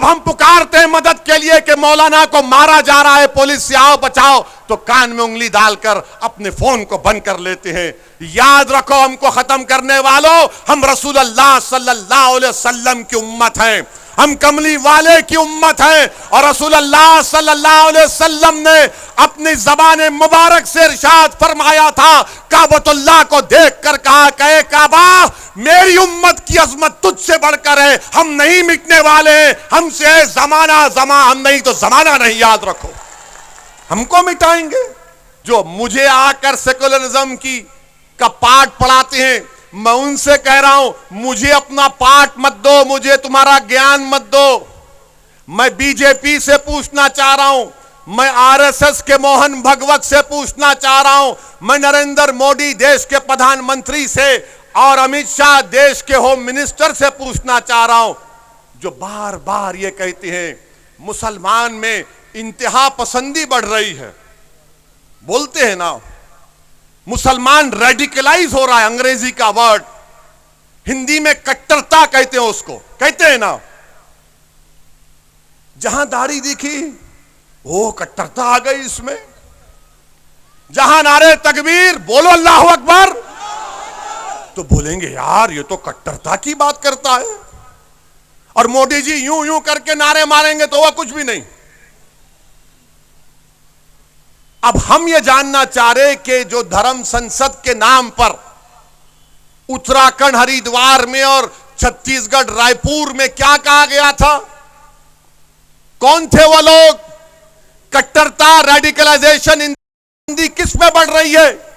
हम पुकारते हैं मदद के लिए कि मौलाना को मारा जा रहा है, पुलिस से आओ बचाओ, तो कान में उंगली डालकर अपने फोन को बंद कर लेते हैं। याद रखो, हमको खत्म करने वालों, हम रसूलुल्लाह सल्लल्लाहु अलैहि वसल्लम की उम्मत हैं, हम कमली वाले की उम्मत हैं। और रसूलुल्लाह सल्लल्लाहु अलैहि वसल्लम ने अपनी ज़बान मुबारक से इरशाद फरमाया था, काबतुल्लाह को देखकर कहा, कहे काबा मेरी उम्मत की अजमत तुझसे बढ़कर है, हम नहीं मिटने वाले हैं, हमसे है जमाना जमा, हम नहीं तो जमाना नहीं। याद रखो, हमको मिटाएंगे। जो मुझे आकर सेकुलरिज्म का पाठ पढ़ाते हैं, मैं उनसे कह रहा हूं, मुझे अपना पाठ मत दो, मुझे तुम्हारा ज्ञान मत दो। मैं बीजेपी से पूछना चाह रहा हूं, मैं आरएसएस के मोहन भगवत से पूछना चाह रहा हूं, मैं नरेंद्र मोदी देश के प्रधानमंत्री से और अमित शाह देश के होम मिनिस्टर से पूछना चाह रहा हूं, जो बार बार ये कहते हैं मुसलमान में इंतहा पसंदी बढ़ रही है। बोलते हैं ना, मुसलमान रेडिकलाइज हो रहा है, अंग्रेजी का वर्ड, हिंदी में कट्टरता कहते हैं उसको, कहते हैं ना। जहां दाढ़ी दिखी वो कट्टरता आ गई इसमें, जहां नारे तकबीर बोलो अल्लाहु अकबर तो बोलेंगे यार ये तो कट्टरता की बात करता है, और मोदी जी यूं यूं करके नारे मारेंगे तो वह कुछ भी नहीं। अब हम ये जानना चाह रहे कि जो धर्म संसद के नाम पर उत्तराखंड हरिद्वार में और छत्तीसगढ़ रायपुर में क्या कहा गया था, कौन थे वो लोग? कट्टरता, रेडिकलाइजेशन हिंदी किस में बढ़ रही है?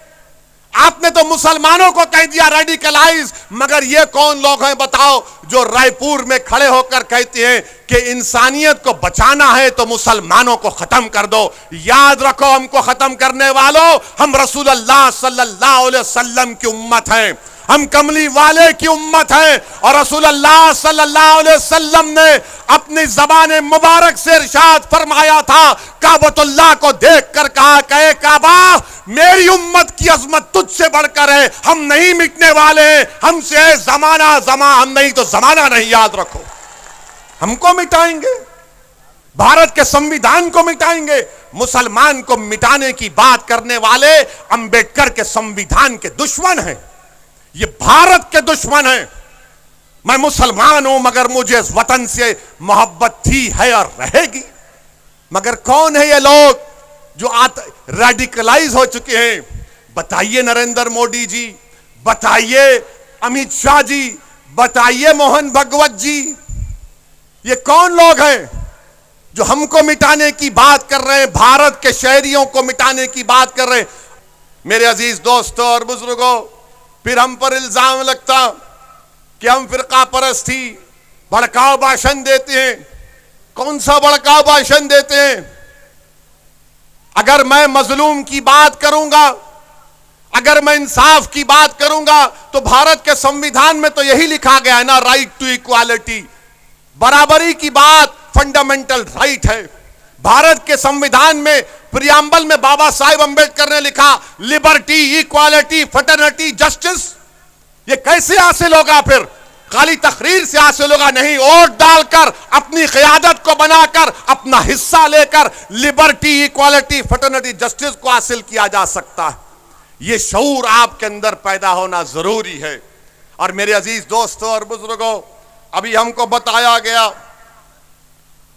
आपने तो मुसलमानों को कह दिया रेडिकलाइज, मगर ये कौन लोग हैं बताओ जो रायपुर में खड़े होकर कहते हैं कि इंसानियत को बचाना है तो मुसलमानों को खत्म कर दो। याद रखो, हमको खत्म करने वालों, हम रसूलुल्लाह सल्लल्लाहु अलैहि वसल्लम की उम्मत हैं, हम कमली वाले की उम्मत हैं। और रसूलुल्लाह सल्लल्लाहु अलैहि वसल्लम ने अपनी ज़बान मुबारक से इरशाद फरमाया था, काबतुल्लाह को देखकर कहा, कहे काबा मेरी उम्मत की अजमत तुझसे बढ़कर है, हम नहीं मिटने वाले हैं, हमसे है जमाना जमा, हम नहीं तो जमाना नहीं। याद रखो, हमको मिटाएंगे, भारत के संविधान को मिटाएंगे। मुसलमान को मिटाने की बात करने वाले अंबेडकर के संविधान के दुश्मन हैं, ये भारत के दुश्मन हैं। मैं मुसलमान हूं मगर मुझे इस वतन से मोहब्बत थी, है और रहेगी। मगर कौन है ये लोग जो रेडिकलाइज हो चुके हैं? बताइए नरेंद्र मोदी जी, बताइए अमित शाह जी, बताइए मोहन भगवत जी, ये कौन लोग हैं जो हमको मिटाने की बात कर रहे हैं, भारत के शहरियों को मिटाने की बात कर रहे हैं? मेरे अजीज दोस्तों और बुजुर्गों, फिर हम पर इल्जाम लगता कि हम फिरका परस्ती, भड़काऊ भाषण देते हैं। कौन सा भड़काऊ भाषण देते हैं? अगर मैं मजलूम की बात करूंगा, अगर मैं इंसाफ की बात करूंगा, तो भारत के संविधान में तो यही लिखा गया है ना, राइट टू इक्वालिटी, बराबरी की बात फंडामेंटल राइट है। भारत के संविधान में प्रियम्बल में बाबा साहेब अंबेडकर ने लिखा लिबर्टी, इक्वालिटी, फ्रेटर्निटी, जस्टिस। ये कैसे हासिल होगा? फिर खाली तकरीर से हासिल होगा नहीं, वोट डालकर, अपनी क़यादत को बनाकर, अपना हिस्सा लेकर लिबर्टी, इक्वालिटी, फ्रेटर्निटी, जस्टिस को हासिल किया जा सकता है। ये शऊर आपके अंदर पैदा होना जरूरी है। और मेरे अजीज दोस्तों और बुजुर्गों, अभी हमको बताया गया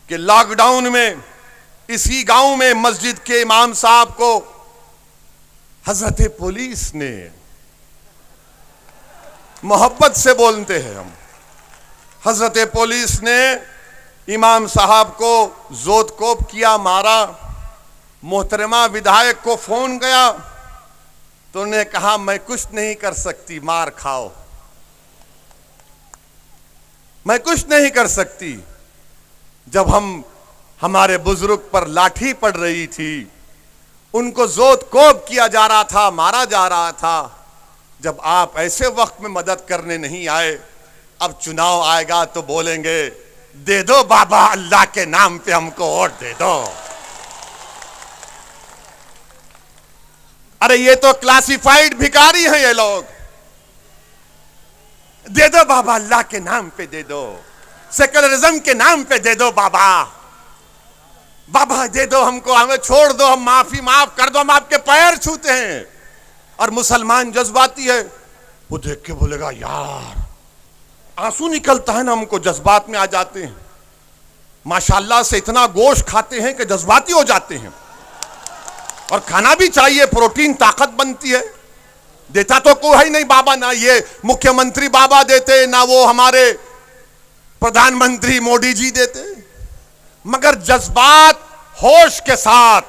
कि लॉकडाउन में इसी गांव में मस्जिद के इमाम साहब को हजरत पुलिस ने, मोहब्बत से बोलते हैं हम, हजरत पुलिस ने इमाम साहब को जोतकोप किया, मारा। मोहतरमा विधायक को फोन गया तो उन्होंने कहा मैं कुछ नहीं कर सकती, मार खाओ, मैं कुछ नहीं कर सकती। जब हमारे बुजुर्ग पर लाठी पड़ रही थी, उनको जोतकोप किया जा रहा था, मारा जा रहा था, जब आप ऐसे वक्त में मदद करने नहीं आए, अब चुनाव आएगा तो बोलेंगे दे दो बाबा अल्लाह के नाम पे हमको वोट दे दो। अरे ये तो क्लासिफाइड भिखारी हैं ये लोग, दे दो बाबा अल्लाह के नाम पे दे दो। सेकुलरिज्म के नाम पे दे दो बाबा, बाबा दे दो हमको, हमें छोड़ दो, हम माफ कर दो, हम आपके पैर छूते हैं। और मुसलमान जज्बाती है, वो देख के बोलेगा यार, आंसू निकलता है ना, हमको जज्बात में आ जाते हैं। माशाल्लाह से इतना गोश्त खाते हैं कि जज्बाती हो जाते हैं। और खाना भी चाहिए, प्रोटीन ताकत बनती है। देता तो कोई है नहीं बाबा, ना ये मुख्यमंत्री बाबा देते, ना वो हमारे प्रधानमंत्री मोदी जी देते, मगर जज्बात होश के साथ,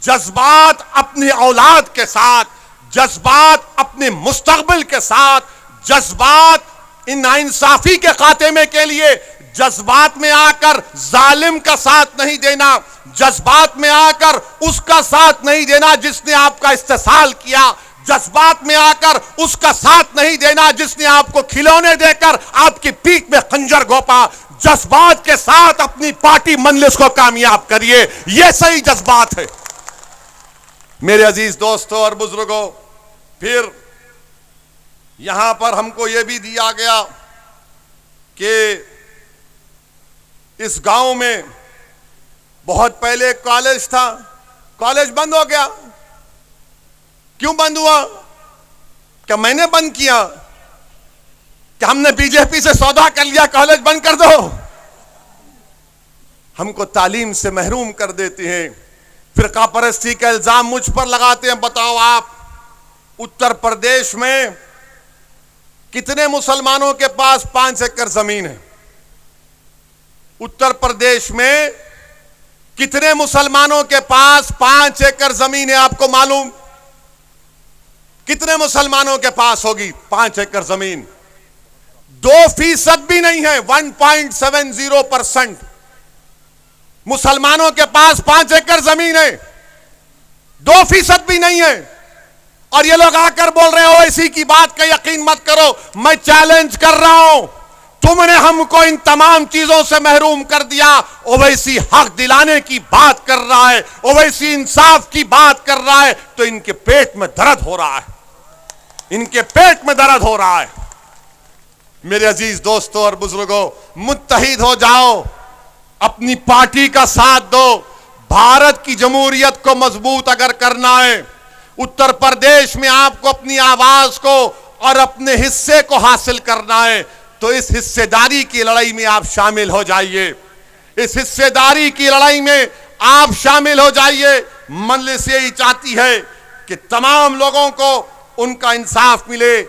जज्बात अपनी औलाद के साथ, जज्बात अपने मुस्तकबिल के साथ, जज्बात इन नाइंसाफी के खात्मे के लिए जज्बात में आकर जालिम का साथ नहीं देना, जज्बात में आकर उसका साथ नहीं देना जिसने आपका इस्तेसाल किया, जज्बात में आकर उसका साथ नहीं देना जिसने आपको खिलौने देकर आपकी पीठ में खंजर घोंपा। जज्बात के साथ अपनी पार्टी मंजिल को कामयाब करिए, यह सही जज्बात है। मेरे अजीज दोस्तों और बुजुर्गों, फिर यहां पर हमको यह भी दिया गया कि इस गांव में बहुत पहले कॉलेज था, कॉलेज बंद हो गया। क्यों बंद हुआ? क्या मैंने बंद किया? क्या हमने बीजेपी से सौदा कर लिया कॉलेज बंद कर दो? हमको तालीम से महरूम कर देते हैं, फिरका परस्ती का इल्जाम मुझ पर लगाते हैं। बताओ आप, उत्तर प्रदेश में कितने मुसलमानों के पास 5 एकड़ जमीन है? उत्तर प्रदेश में कितने मुसलमानों के पास 5 एकड़ जमीन है? आपको मालूम? कितने मुसलमानों के पास होगी 5 एकड़ जमीन? 2% भी नहीं है, 1.70% मुसलमानों के पास 5 एकड़ जमीन है, 2% भी नहीं है। और ये लोग आकर बोल रहे हो इसी की बात का यकीन मत करो। मैं चैलेंज कर रहा हूं, तुमने हमको इन तमाम चीजों से महरूम कर दिया। ओवैसी हक दिलाने की बात कर रहा है, ओवैसी इंसाफ की बात कर रहा है, तो इनके पेट में दर्द हो रहा है, इनके पेट में दर्द हो रहा है। मेरे अजीज दोस्तों और बुजुर्गों, मुत्तहिद हो जाओ, अपनी पार्टी का साथ दो। भारत की जमहूरियत को मजबूत अगर करना है, उत्तर प्रदेश में आपको अपनी आवाज को और अपने हिस्से को हासिल करना है, तो इस हिस्सेदारी की लड़ाई में आप शामिल हो जाइए। इस हिस्सेदारी की लड़ाई में आप शामिल हो जाइए। मजलिस यही चाहती है कि तमाम लोगों को उनका इंसाफ मिले,